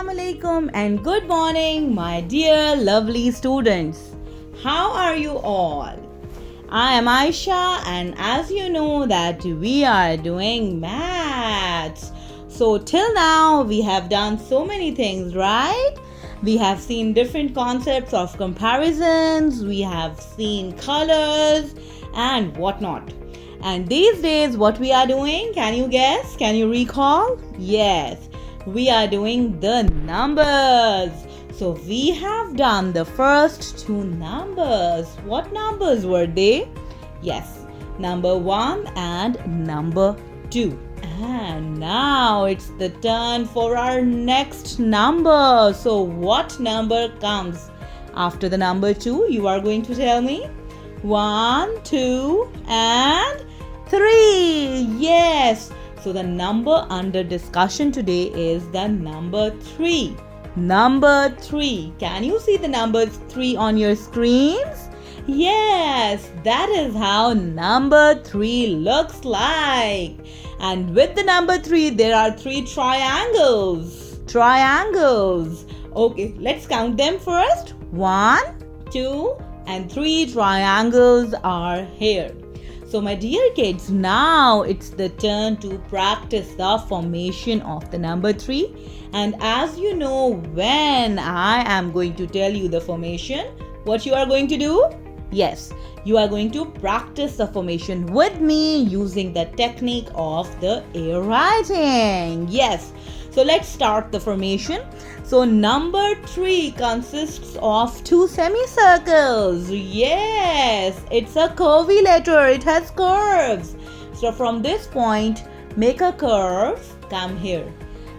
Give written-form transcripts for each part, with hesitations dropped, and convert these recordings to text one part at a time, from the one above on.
Assalamu alaikum and good morning, my dear lovely students. How are you all? I am Aisha, and as you know that we are doing maths. So till now we have done so many things, right? We have seen different concepts of comparisons, we have seen colors and whatnot. And these days what we are doing, can you guess? Can you recall? Yes, we are doing the numbers. So we have done the first two numbers. What numbers were they? Yes, number 1 and number 2. And now it's the turn for our next number. So what number comes after the number 2? You are going to tell me. 1, 2 and 3. Yes. So the number under discussion today is the number 3. Number 3. Can you see the number 3 on your screens? Yes, that is how number 3 looks like. And with the number 3, there are 3 triangles. Triangles. Okay, let's count them first. 1, 2, and 3 triangles are here. So my dear kids, now it's the turn to practice the formation of the number 3. And as you know, when I am going to tell you the formation, what you are going to do? Yes, you are going to practice the formation with me using the technique of the air writing. Yes, so let's start the formation. So number 3 consists of 2 semicircles. Yes, it's a curvy letter. It has curves. So from this point, make a curve. Come here.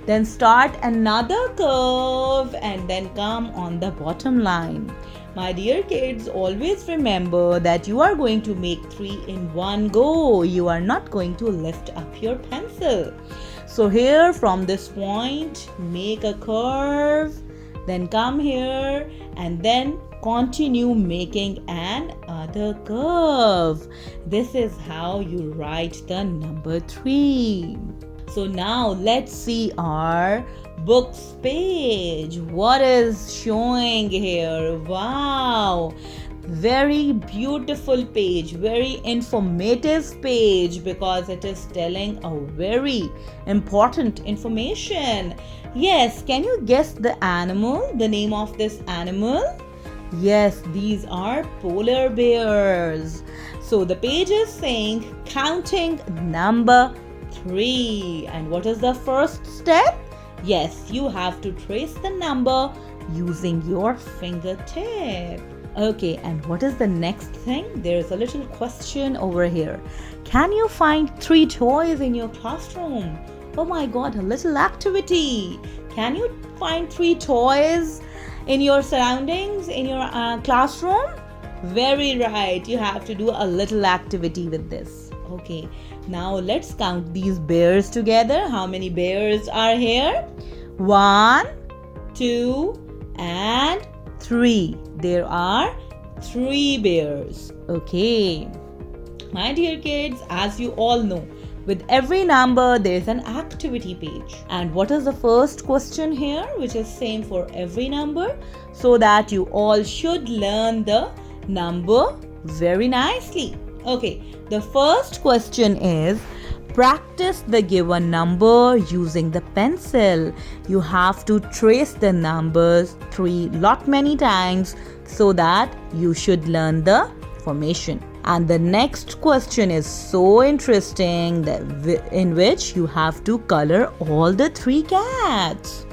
Then start another curve and then come on the bottom line. My dear kids, always remember that you are going to make 3 in one go. You are not going to lift up your pencil. So here from this point, make a curve, then come here and then continue making another curve. This is how you write the number 3. So now let's see our books page. What is showing here? Wow, very beautiful page, very informative page, because it is telling a very important information. Yes, can you guess the animal, the name of this animal? Yes, these are polar bears. So the page is saying counting number 3. And what is the first step? Yes, you have to trace the number using your fingertip. Okay, and what is the next thing? There is a little question over here. Can you find 3 toys in your classroom? Oh my God, a little activity. Can you find 3 toys in your surroundings, in your classroom? Very right. You have to do a little activity with this. Okay, now let's count these bears together. How many bears are here? 1, 2, and 3. There are 3 bears. Okay. My dear kids, as you all know, with every number there is an activity page. And what is the first question here, which is same for every number, so that you all should learn the number very nicely. Okay, the first question is practice the given number using the pencil. You have to trace the numbers 3 many times so that you should learn the formation. And the next question is so interesting, in which you have to color all the 3 cats.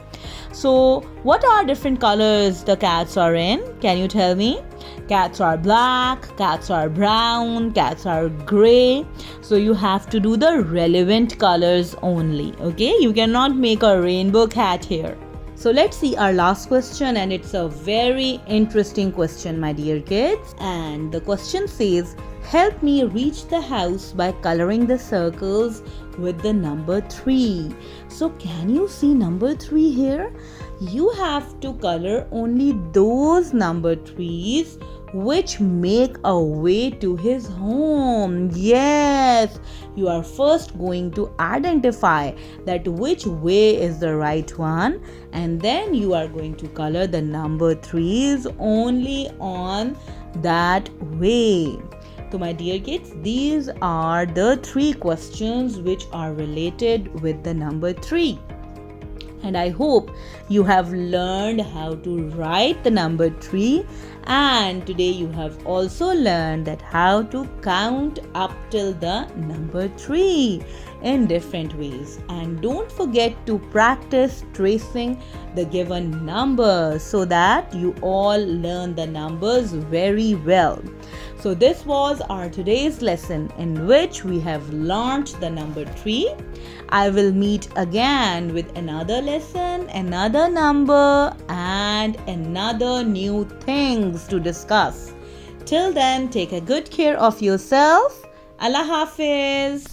So what are different colors the cats are in? Can you tell me? Cats are black, cats are brown, cats are gray. So you have to do the relevant colors only. Okay, you cannot make a rainbow cat here. So let's see our last question, and it's a very interesting question, my dear kids. And the question says, help me reach the house by coloring the circles with the number 3. So can you see number 3 here? You have to color only those number 3s which make a way to his home. Yes, you are first going to identify that which way is the right one, and then you are going to color the number 3s only on that way. So my dear kids, these are the 3 questions which are related with the number 3. And I hope you have learned how to write the number 3, and today you have also learned that how to count up till the number 3 in different ways. And don't forget to practice tracing the given numbers so that you all learn the numbers very well. So this was our today's lesson in which we have learned the number 3. I will meet again with another lesson, another number, and another new things to discuss. Till then, take a good care of yourself. Allah Hafiz.